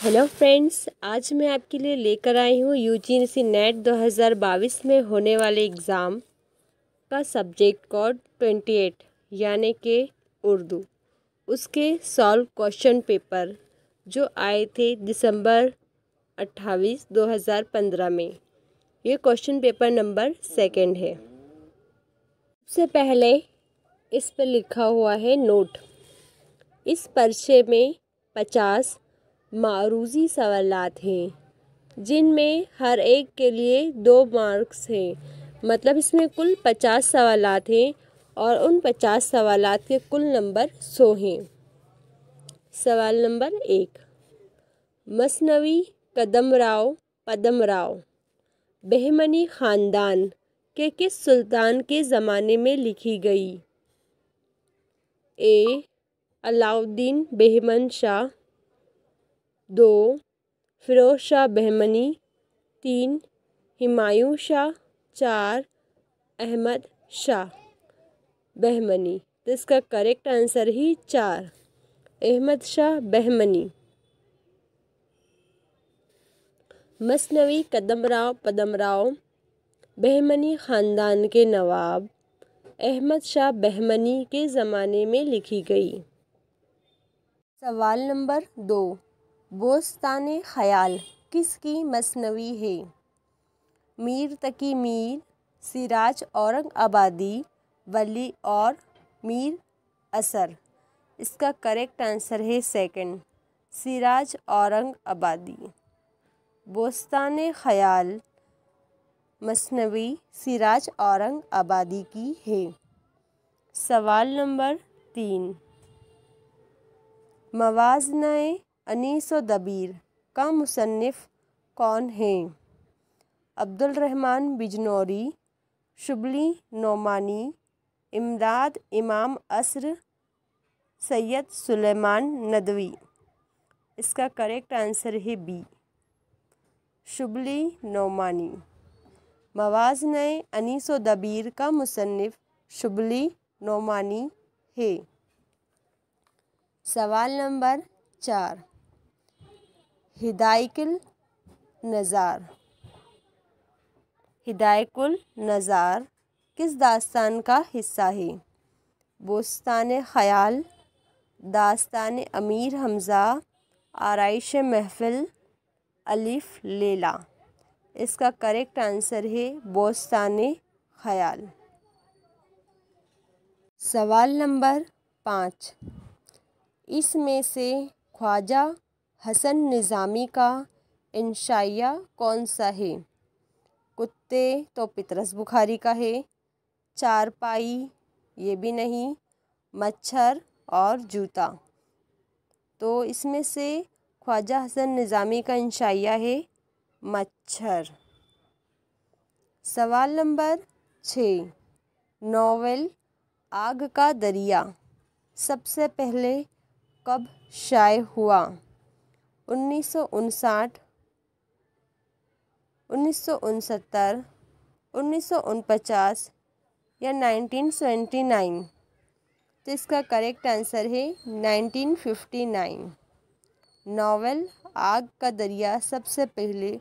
Hello friends, आज मैं आपके लिए लेकर आई हूँ यूजीसी नेट 2022 में होने वाले एग्ज़ाम का सब्जेक्ट कोड 28 यानी कि उर्दू। उसके सॉल्व क्वेश्चन पेपर जो आए थे दिसंबर 28, 2015 में। ये क्वेश्चन पेपर नंबर 2 है। सबसे पहले इस पर लिखा हुआ है नोट। इस पर्चे में 50 मारूज़ी सवालात हैं जिनमें हर एक के लिए 2 मार्क्स हैं। मतलब इसमें कुल 50 सवालात हैं और उन 50 सवालात के कुल नंबर 100 हैं। सवाल नंबर 1, मसनवी कदमराव पदमराव बहमनी ख़ानदान के किस सुल्तान के ज़माने में लिखी गई? ए. अलाउद्दीन बहमन शाह, 2. फ़िरोज़ शाह बहमनी, 3. हुमायूं शाह, 4. अहमद शाह बहमनी। तो इसका करेक्ट आंसर ही 4 अहमद शाह बहमनी। मसनवी कदमराव पदमराव बहमनी ख़ानदान के नवाब अहमद शाह बहमनी के ज़माने में लिखी गई। सवाल नंबर 2, बोस्तान ख़याल किसकी मसनवी है? मीर तकी मीर, सिराज औरंगाबादी, वली और मीर असर। इसका करेक्ट आंसर है 2 सिराज औरंगाबादी। बोस्तान ख़याल मसनवी सिराज औरंगाबादी की है। सवाल नंबर 3, मवाज़न-ए अनीस व दबीर का मुसन्निफ़ कौन है? अब्दुल रहमान बिजनौरी, शुबली नोमानी, इमदाद इमाम असर, सैयद सुलेमान नदवी। इसका करेक्ट आंसर है बी शुबली नोमानी। मवाज़न-ए अनीस व दबीर का मुसन्निफ़ शुबली नोमानी है। सवाल नंबर 4, हिदायकुल नज़ार किस दास्तान का हिस्सा है? बोस्तान ख़याल, दास्तान अमीर हमज़ा, आराइश महफ़िल, अलिफ लैला। इसका करेक्ट आंसर है बोस्तान ख़याल। सवाल नंबर 5, इसमें से ख्वाजा हसन निज़ामी का इंशाइया कौन सा है? कुत्ते तो पितरस बुखारी का है, चारपाई ये भी नहीं, मच्छर और जूता। तो इसमें से ख्वाजा हसन निज़ामी का इंशाइया है मच्छर। सवाल नंबर 6, नॉवेल आग का दरिया सबसे पहले कब शाये हुआ? 1959, 1969, 1949 या 1979? तो इसका करेक्ट आंसर है 1959। नॉवेल आग का दरिया सबसे पहले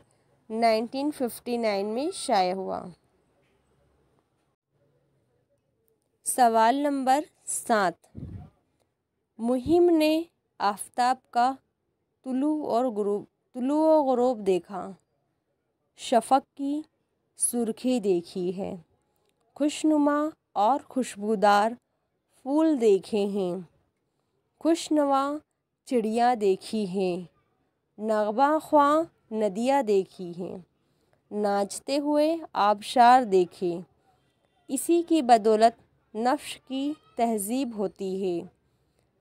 1959 में शाये हुआ। सवाल नंबर 7, मुहिम ने आफ़ताब का तुलू और ग़ुरूब देखा, शफ़क़ की सुर्ख़ी देखी है, खुशनुमा और खुशबूदार फूल देखे हैं, खुशनवा चिड़िया देखी हैं, नग़मा ख्वां नदियाँ देखी हैं, नाचते हुए आबशार देखे। इसी की बदौलत नफ्स की तहज़ीब होती है।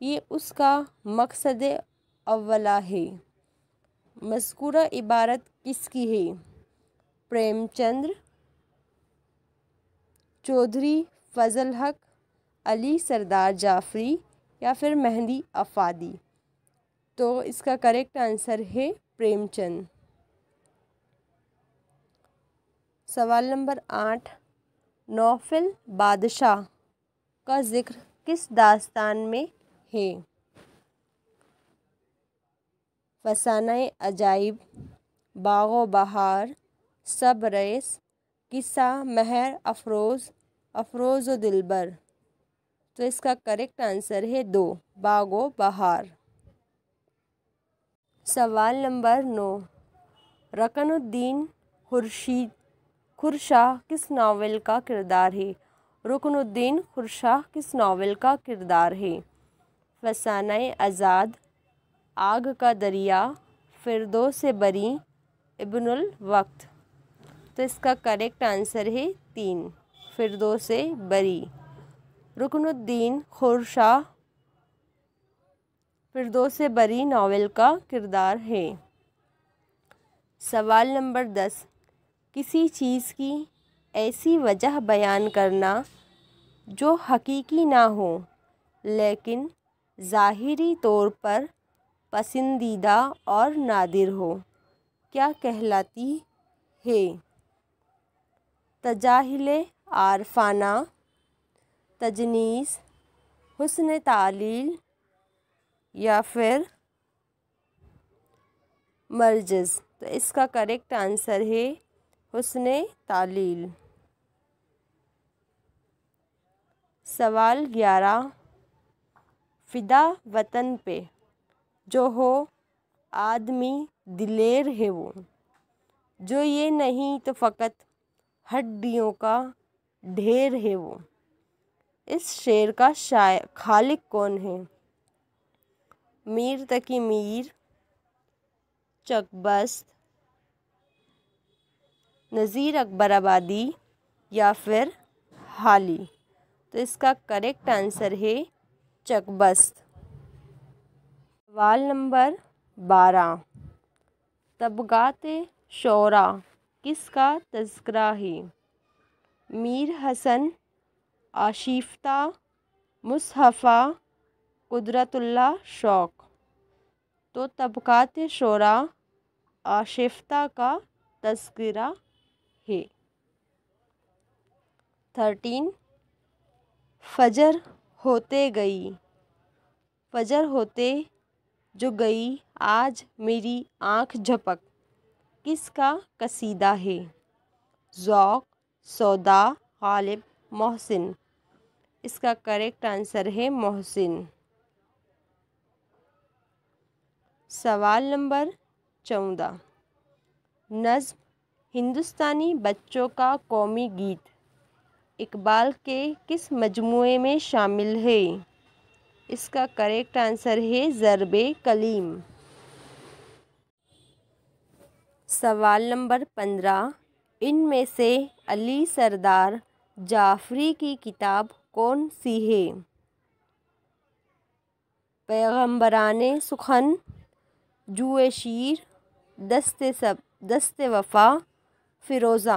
ये उसका मकसद अव्वला है। मज़कूरा इबारत किसकी है? प्रेमचंद्र, चौधरी फ़ज़ल हक, अली सरदार जाफ़री या फिर मेहंदी अफ़ादी? तो इसका करेक्ट आंसर है प्रेमचंद। सवाल नंबर 8, नौफल बादशाह का ज़िक्र किस दास्तान में है? फसाने अजाइब, बागो बहार, सब रेस, किस्सा महर अफरोज़, अफरोज़ व दिलबर। तो इसका करेक्ट आंसर है 2, बागो बहार। सवाल नंबर 9, रुकनुद्दीन खुरशाह किस नावल का किरदार है? रुकनुद्दीन खुरशाह किस नावल का किरदार है? फसाने आज़ाद, आग का दरिया, फिरदौस बरी, इब्नुल वक्त। तो इसका करेक्ट आंसर है 3, फिरदौस बरी। रुकनुद्दीन खुरशाह फिरदौस बरी नावल का किरदार है। सवाल नंबर 10, किसी चीज़ की ऐसी वजह बयान करना जो हकीकी ना हो लेकिन ज़ाहिरी तौर पर पसंदीदा और नादिर हो, क्या कहलाती है? तजाहिल आरफाना, तजनीस, हुस्न तालील या फिर मर्जज़। तो इसका करेक्ट आंसर है हुस्न तालील। सवाल 11, फ़िदा वतन पे जो हो आदमी दिलेर है वो, जो ये नहीं तो फ़कत हड्डियों का ढेर है वो। इस शेर का शायर खालिक कौन है? मीर तकी मीर, चकबस्त, नज़ीर अकबराबादी या फिर हाली। तो इसका करेक्ट आंसर है चकबस्त। सवाल नंबर 12, तबक़ात शोरा किसका तज़किरा है? मीर हसन, आशिफ्ता, मुसहफ़ा, कुदरतुल्लाह शौक़। तो तबक़ात शोरा आशिफ्ता का तज़किरा है। 13, फजर होते गई, फजर होते जो गई आज मेरी आँख झपक, किसका कसीदा है? ज़ौक़, सौदा, गालिब, मोहसिन। इसका करेक्ट आंसर है मोहसिन। सवाल नंबर 14, नज़्म हिंदुस्तानी बच्चों का कौमी गीत इकबाल के किस मजमूए में शामिल है? इसका करेक्ट आंसर है ज़र्बे कलीम। सवाल नंबर 15, इनमें से अली सरदार जाफ़री की किताब कौन सी है? पैगंबराने सुखन, जुए शीर, दस्ते वफ़ा, फ़िरोज़ा।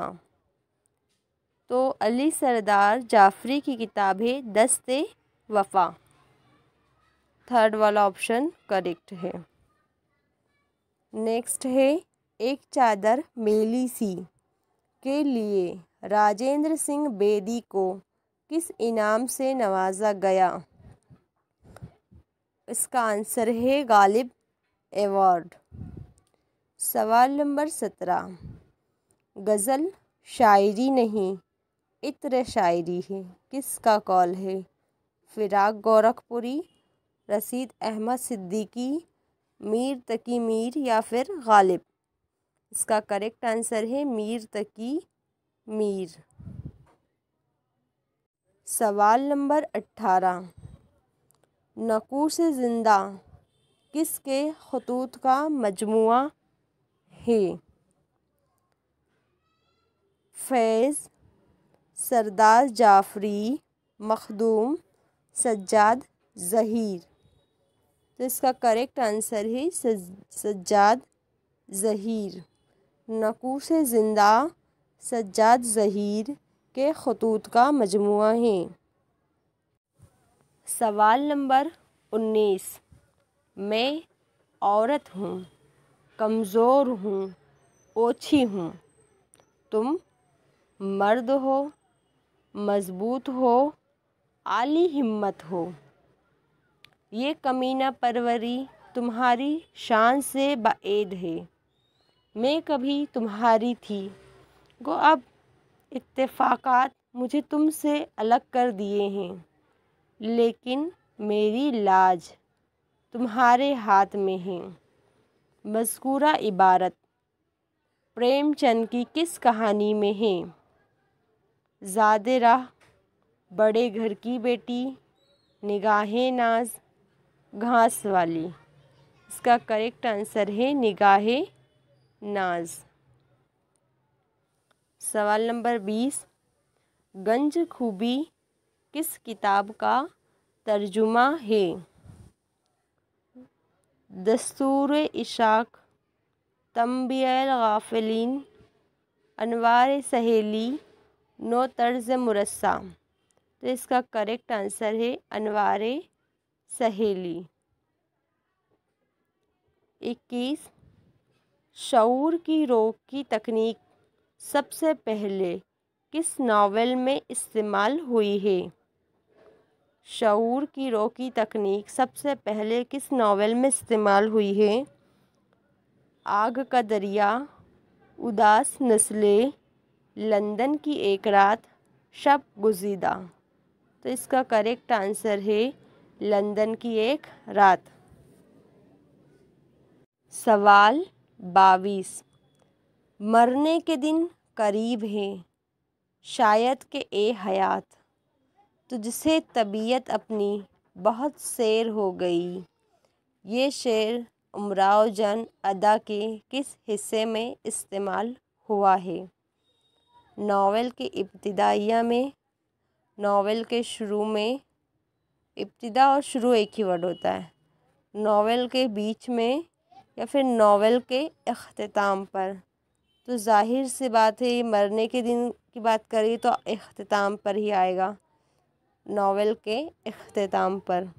तो अली सरदार जाफ़री की किताब है दस्ते वफ़ा। थर्ड वाला ऑप्शन करेक्ट है। नेक्स्ट है, एक चादर मेली सी के लिए राजेंद्र सिंह बेदी को किस इनाम से नवाजा गया? इसका आंसर है गालिब अवार्ड। सवाल नंबर 17, गज़ल शायरी नहीं इत्र शायरी है, किसका कॉल है? फ़िराक गोरखपुरी, रशीद अहमद सिद्दीकी, मीर तकी मीर या फिर गालिब। इसका करेक्ट आंसर है मीर तकी मीर। सवाल नंबर 18, नक़ूश ज़िंदा किसके ख़ुतूत का मजमुआ है? फैज़, सरदार जाफ़री, मखदूम, सज्जाद, ज़हीर। तो इसका करेक्ट आंसर है सज्जाद ज़हीर। नक़ूश ज़िंदा सज्जाद ज़हीर के ख़ुतूत का मजमुआ है। सवाल नंबर 19, मैं औरत हूँ, कमज़ोर हूँ, ओछी हूँ, तुम मर्द हो, मज़बूत हो, आली हिम्मत हो, ये कमीना परवरी तुम्हारी शान से बाएद है। मैं कभी तुम्हारी थी, गो अब इत्तेफाकात मुझे तुमसे अलग कर दिए हैं, लेकिन मेरी लाज तुम्हारे हाथ में है। मज़कूरा इबारत प्रेमचंद की किस कहानी में है? ज़ादे राह, बड़े घर की बेटी, निगाहे नाज, घास वाली। इसका करेक्ट आंसर है निगाहे नाज। सवाल नंबर 20, गंज खूबी किस किताब का तर्जुमा है? दस्तूर इशाक, तंबीह गाफिलीन, अनवार सहेली, नो तर्ज मुरस्सा। तो इसका करेक्ट आंसर है अनवार सहेली। 21, शऊर की रोक की तकनीक सबसे पहले किस नावल में इस्तेमाल हुई है? शऊर की रोक की तकनीक सबसे पहले किस नावल में इस्तेमाल हुई है? आग का दरिया, उदास नस्लें, लंदन की एक रात, शब गुज़ीदा। तो इसका करेक्ट आंसर है लंदन की एक रात। सवाल 22, मरने के दिन करीब है, शायद के ए हयात, तुझसे तबीयत अपनी बहुत सैर हो गई। ये शेर उमराव जन अदा के किस हिस्से में इस्तेमाल हुआ है? नावल के इब्तिदाइया में, नावल के शुरू में, इब्तिदा और शुरू एक ही वर्ड होता है, नावल के बीच में, या फिर नावल के इख्तिताम पर? तो ज़ाहिर सी बात है, ये मरने के दिन की बात करें तो इख्तिताम पर ही आएगा, नावल के इख्तिताम पर।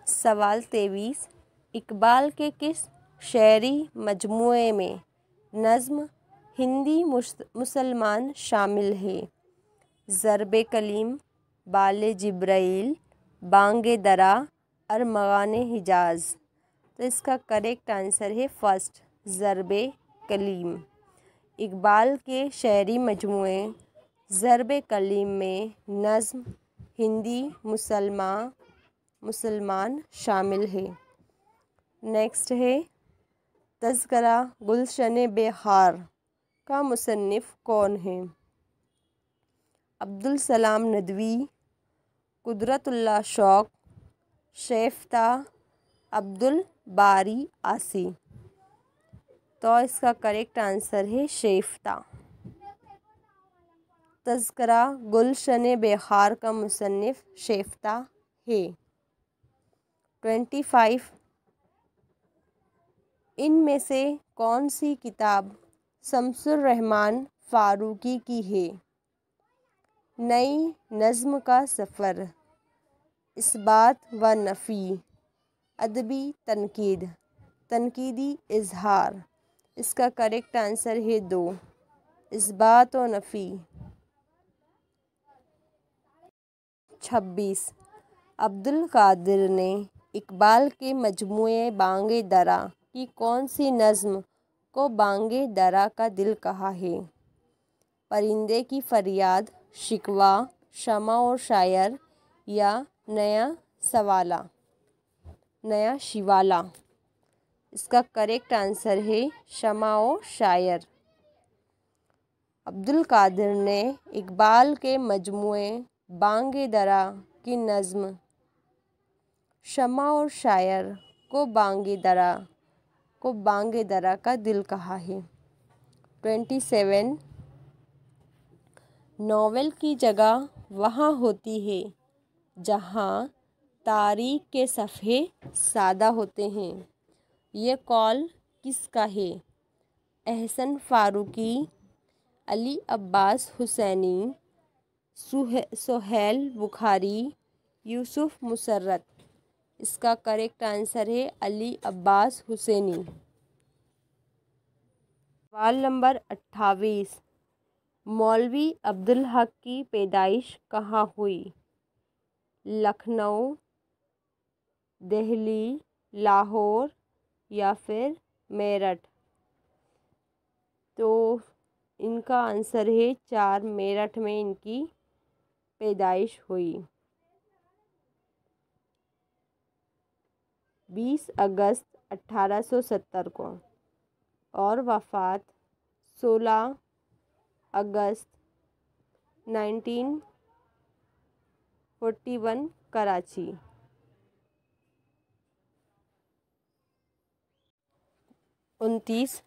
सवाल 23, इकबाल के किस शेरी मजमूए में नज़्म हिंदी मुसलमान शामिल है? ज़रबे कलीम, बाले जिब्राइल, बांगे दरा, अरमगाने हिजाज। तो इसका करेक्ट आंसर है फर्स्ट, ज़रबे कलीम। इकबाल के शेरी मजमूए ज़रबे कलीम में नज़्म हिंदी मुसलमान शामिल है। नेक्स्ट है तज़किरा गुलशन बेहार का मुसन्निफ़ कौन है? अब्दुल सलाम नदवी, कुदरतुल्लाह शौक़, शेफ्ता, अब्दुल बारी आसी। तो इसका करेक्ट आंसर है शेफ्ता। तज़किरा गुलशन बेहार का मुसन्निफ़ शेफ्ता है। 25, इनमें से कौन सी किताब शम्सुर रहमान फ़ारूकी की है? नई नज़्म का सफ़र, इस्बात व नफ़ी, अदबी तनकीद, तनकीदी इजहार। इसका करेक्ट आंसर है 2, इस्बात व नफ़ी। 26, अब्दुल कादिर ने इकबाल के मजमूए बांगे दरा की कौन सी नज़्म को बांगे दरा का दिल कहा है? परिंदे की फरियाद, शिकवा, शमा और शायर, या नया शिवाला। इसका करेक्ट आंसर है शमा और शायर। अब्दुल कादिर ने इकबाल के मजमूए बांगे दरा की नज़्म शमा और शायर को बांगे दरा का दिल कहा है। 27, नावल की जगह वहाँ होती है जहाँ तारीख के सफ़े सादा होते हैं। ये कौल किसका है? एहसन फ़ारूकी, अली अब्बास हुसैनी, सोहेल बुखारी, यूसुफ मुसर्रत। इसका करेक्ट आंसर है अली अब्बास हुसैनी। सवाल नंबर 28, मौलवी अब्दुल हक की पैदाइश कहाँ हुई? लखनऊ, दिल्ली, लाहौर या फिर मेरठ? तो इनका आंसर है 4, मेरठ में इनकी पैदाइश हुई। 20 अगस्त 1870 को और वफ़ात 16 अगस्त 1941 कराची। 29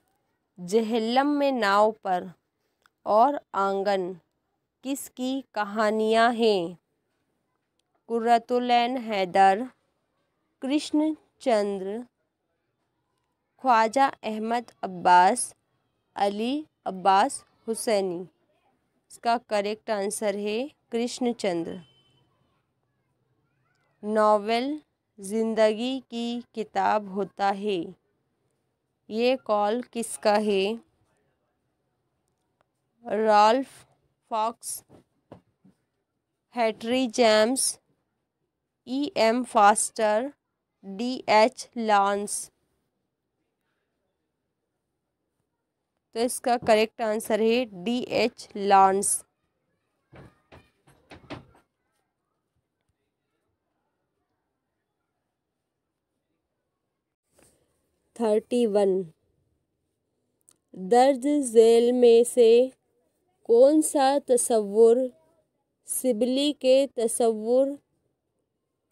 जेहलम में नाव पर और आंगन किसकी कहानियाँ हैं? कुर्रतुल-ऐन हैदर, कृष्णचंद्र, ख्वाजा अहमद अब्बास, अली अब्बास हुसैनी? इसका करेक्ट आंसर है कृष्णचंद्र। नॉवेल जिंदगी की किताब होता है, ये कॉल किसका है? Ralph Fox, Henry James, E.M. Forster, D.H. Lawrence? तो इसका करेक्ट आंसर है D.H. लॉन्स। 31 दर्ज झेल में से कौन सा तसव्वुर सिबली के तसव्वुर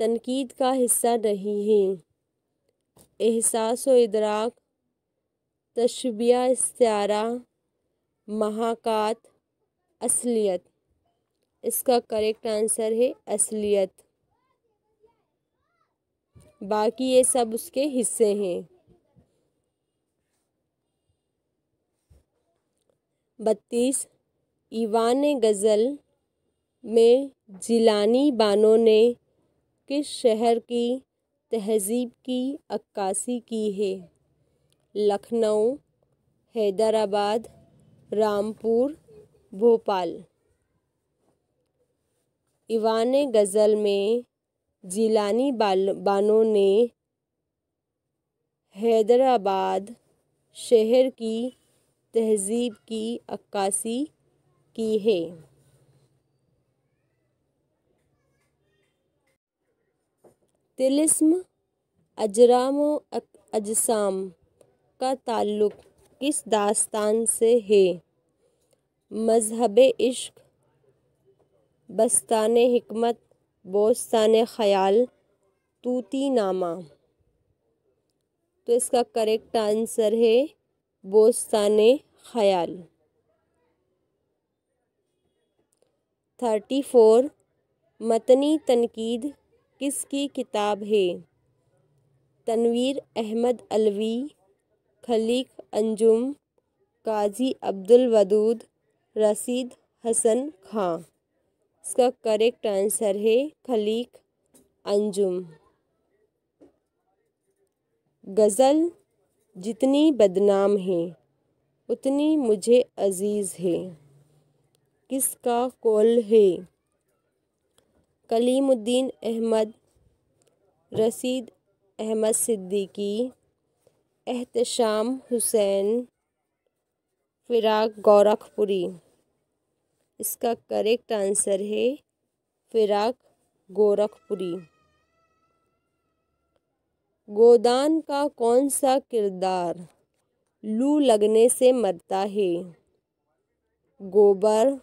तनकीद का हिस्सा नहीं है? एहसास व इदराक, तशबिया इस्तिआरा, महाकात, असलियत? इसका करेक्ट आंसर है असलियत। बाकी ये सब उसके हिस्से हैं। 32 ईवान गज़ल में जिलानी बानो ने किस शहर की तहज़ीब की अक्कासी की है? लखनऊ, हैदराबाद, रामपुर, भोपाल? ईवान गज़ल में जिलानी बानो ने हैदराबाद शहर की तहज़ीब की अक्कासी की है। तिलिस्म अजराम व अजसाम का ताल्लुक़ किस दास्तान से है? मज़हब इश्क, बस्तान हिकमत, बोस्तान ख़याल, तूती नामा? तो इसका करेक्ट आंसर है बोस्तान ख़याल। 34 मतनी तनकीद किसकी किताब है? तनवीर अहमद अलवी, खलीक अंजुम, काजी अब्दुल वदूद, रशीद हसन खां? इसका करेक्ट आंसर है खलीक अंजुम। गज़ल जितनी बदनाम है उतनी मुझे अजीज़ है, किसका कौल है? कलीमुद्दीन अहमद, रशीद अहमद सिद्दीकी, एहतशाम हुसैन, फ़िराक गोरखपुरी? इसका करेक्ट आंसर है फ़िराक गोरखपुरी। गोदान का कौन सा किरदार लू लगने से मरता है? गोबर,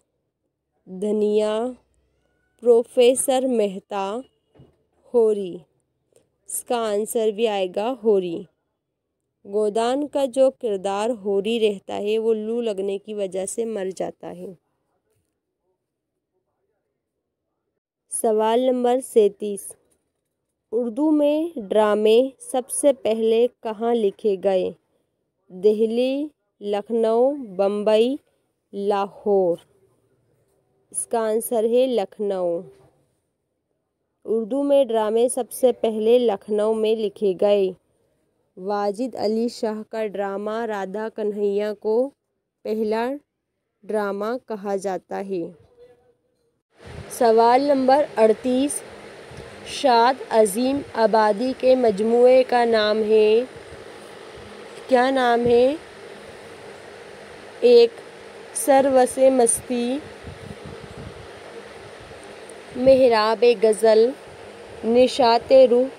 धनिया, प्रोफेसर मेहता, होरी? इसका आंसर भी आएगा होरी। गोदान का जो किरदार होरी रहता है वो लू लगने की वजह से मर जाता है। सवाल नंबर 37 उर्दू में ड्रामे सबसे पहले कहाँ लिखे गए? दिल्ली, लखनऊ, बम्बई, लाहौर? इसका आंसर है लखनऊ। उर्दू में ड्रामे सबसे पहले लखनऊ में लिखे गए। वाजिद अली शाह का ड्रामा राधा कन्हैया को पहला ड्रामा कहा जाता है। सवाल नंबर 38 शाद अजीम आबादी के मजमूए का नाम है, क्या नाम है? एक, सरवसे मस्ती, मेहराब गज़ल, निशाते रूह,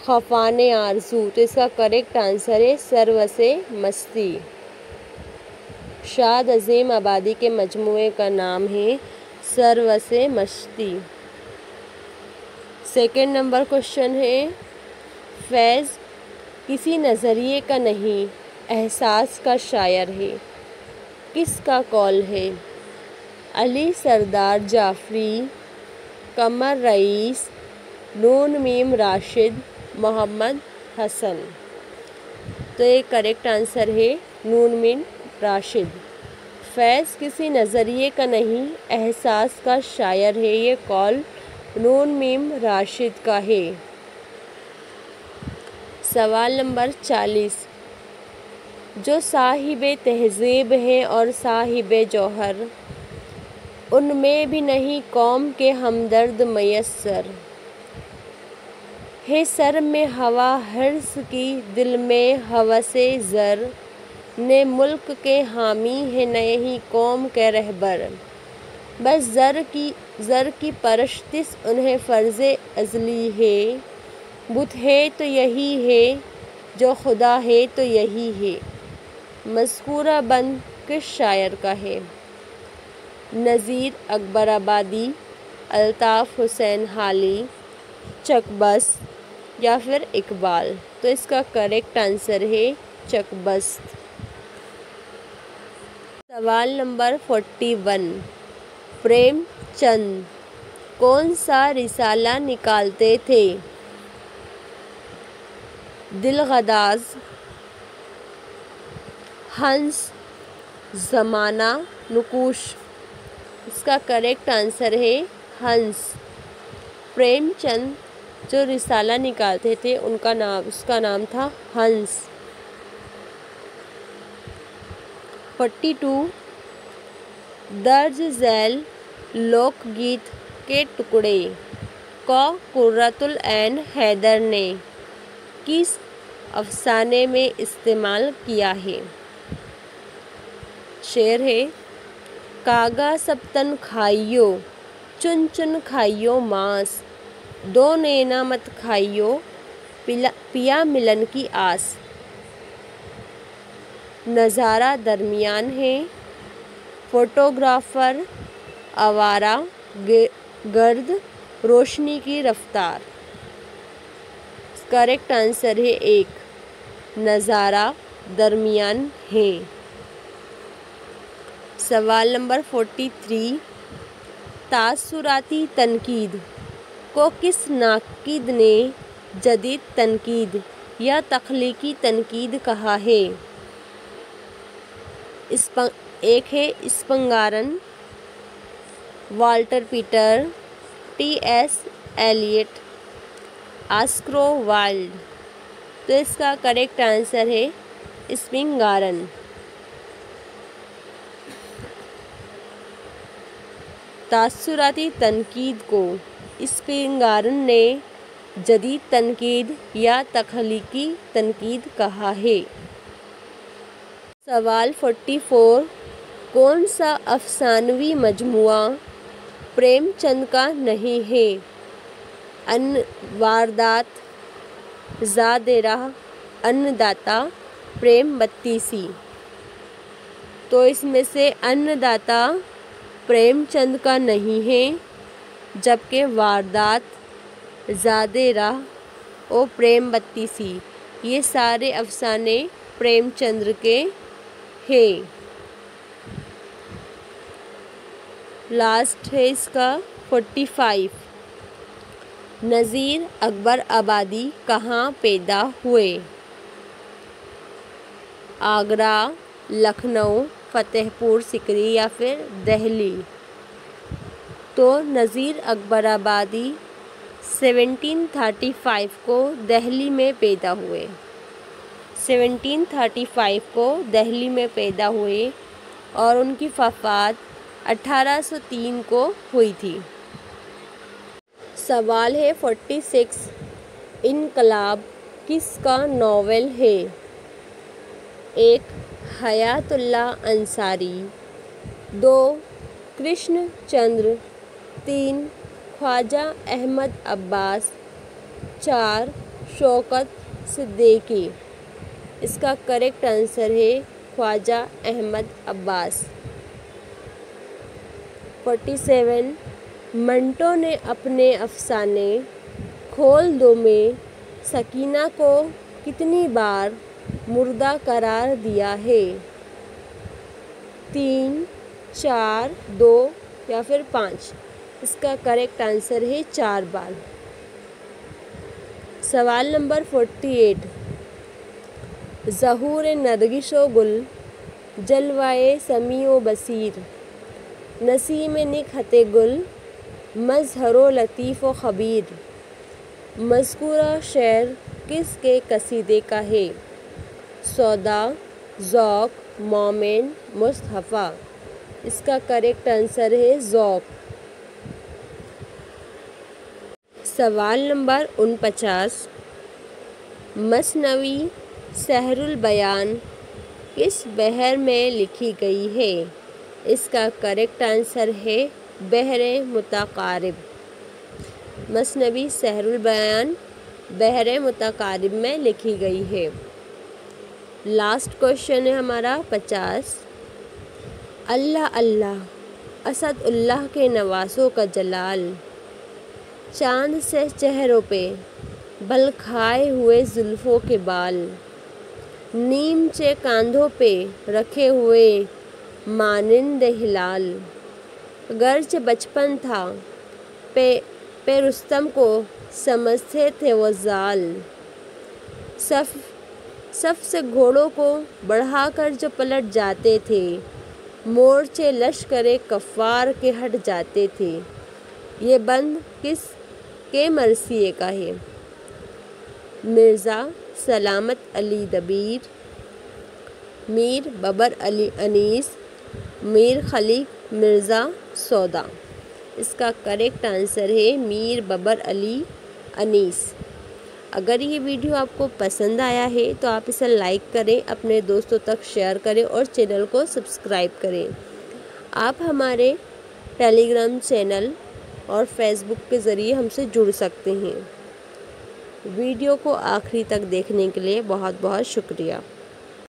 खफाने आरज़ू। तो इसका करेक्ट आंसर है सरवसे मस्ती। शाद अजीम आबादी के मजमूए का नाम है सरवसे मस्ती। सेकंड नंबर क्वेश्चन है, फैज़ किसी नज़रिए का नहीं एहसास का शायर है, किसका कौल है? अली सरदार जाफरी, कमर रईस, नून मीम राशिद, मोहम्मद हसन। तो ये करेक्ट आंसर है नून मीम राशिद। फैज़ किसी नज़रिए का नहीं एहसास का शायर है, ये कौल नून मीम राशिद का है। सवाल नंबर 40, जो साहिबे तहज़ीब हैं और साहिबे जौहर, उनमें भी नहीं कौम के हमदर्द मयस्सर है। सर में हवा हर्स की, दिल में हवसे ज़र, ने मुल्क के हामी है नहीं कौम के रहबर। बस ज़र की परस्तिश उन्हें फ़र्ज़े अज़ली है। बुत है तो यही है, जो खुदा है तो यही है। मज़कूरा बंद किस शायर का है? नज़ीर अकबर आबादी, अल्ताफ़ हुसैन हाली, चकबस्त या फिर इकबाल। तो इसका करेक्ट आंसर है चकबस्त। सवाल नंबर 41, प्रेमचंद कौन सा रिसाला निकालते थे? दिलगदाज, हंस, ज़माना, नुकूश। इसका करेक्ट आंसर है हंस। प्रेमचंद जो रिसाला निकालते थे उसका नाम था हंस। 42, दर्ज झैल लोकगीत के टुकड़े को कुर्रतुल ऐन हैदर ने किस अफसाने में इस्तेमाल किया है? शेर है, कागा सब तन खाइयो, चुन चुन खाइयो मांस, दो नैना मत खाइयो, पिया मिलन की आस। नज़ारा दरमियान है, फोटोग्राफर, आवारा, गर्द, रोशनी की रफ्तार। करेक्ट आंसर है एक, नज़ारा दरमियान है। सवाल नंबर 43, तासुराती तनकीद को किस नाकिद ने जदीद तनकीद या तख्लीकी तनकीद कहा है? एक है स्पंगारन, वाल्टर पीटर, टी.एस. Eliot, Oscar Wilde. तो इसका करेक्ट आंसर है स्पंगारन। तासुराती तनकीद को स्पंगारन ने जदीद तनकीद या तख्लीकी तनकीद कहा है। सवाल 44, कौन सा अफसानवी मजमुआ प्रेमचंद का नहीं है? वारदात, ज़ाद-ए-राह, अन्नदाता, प्रेम बत्तीसी। तो इसमें से अन्नदाता प्रेमचंद का नहीं है, जबकि वारदात, ज़ाद-ए-राह और प्रेम बत्तीसी ये सारे अफसाने प्रेमचंद के हैं। लास्ट है इसका 45, नज़ीर अकबर आबादी कहाँ पैदा हुए? आगरा, लखनऊ, फ़तेहपुर सिकरी या फिर दिल्ली। तो नज़ीर अकबर आबादी 1735 को दिल्ली में पैदा हुए। 1735 को दिल्ली में पैदा हुए और उनकी वफ़ात 1803 को हुई थी। सवाल है 46, इनकलाब किसका नॉवेल है? 1. हयातुल्लाह अंसारी, 2. कृष्ण चंद्र, 3. ख्वाजा अहमद अब्बास, 4. शौकत सिद्दीकी। इसका करेक्ट आंसर है ख्वाजा अहमद अब्बास। 47, मंटो ने अपने अफसाने खोल दो में सकीना को कितनी बार मुर्दा करार दिया है? 3, 4, 2 या फिर 5। इसका करेक्ट आंसर है 4 बार। सवाल नंबर 48, ज़हूर नरगिशो गुल, जलवाए समीओ बसीर, नसीम निखते गुल, मज़हरो लतीफ़ो ख़बीर, मज़कूरा शेर किसके कसीदे का है? सौदा, ज़ौक़, मोमिन, मुस्तफ़ा। इसका करेक्ट आंसर है ज़ौक़। सवाल नंबर 49, मसनवी सहरुल बयान किस बहर में लिखी गई है? इसका करेक्ट आंसर है बहरे मुतकारिब। मसनवी सहरुल बयान बहरे मुतकारिब में लिखी गई है। लास्ट क्वेश्चन है हमारा 50, अल्लाह अल्लाह असदुल्लाह के नवासों का जलाल, चांद से चेहरों पे बल खाए हुए जुल्फ़ों के बाल, नीमचे कांधों पे रखे हुए मानिंद हिलाल, गर्च बचपन था पे रुस्तम को समझते थे वो जाल, सफ से घोड़ों को बढ़ाकर जो पलट जाते थे, मोर्चे लश्करे कफ़ार के हट जाते थे। ये बंद किस के मरसिए का है? मिर्ज़ा सलामत अली दबीर, मीर बबर अली अनीस, मीर खलीक मिर्ज़ा सौदा। इसका करेक्ट आंसर है मीर बबर अली अनीस। अगर ये वीडियो आपको पसंद आया है तो आप इसे लाइक करें, अपने दोस्तों तक शेयर करें और चैनल को सब्सक्राइब करें। आप हमारे टेलीग्राम चैनल और फेसबुक के ज़रिए हमसे जुड़ सकते हैं। वीडियो को आखिरी तक देखने के लिए बहुत बहुत शुक्रिया।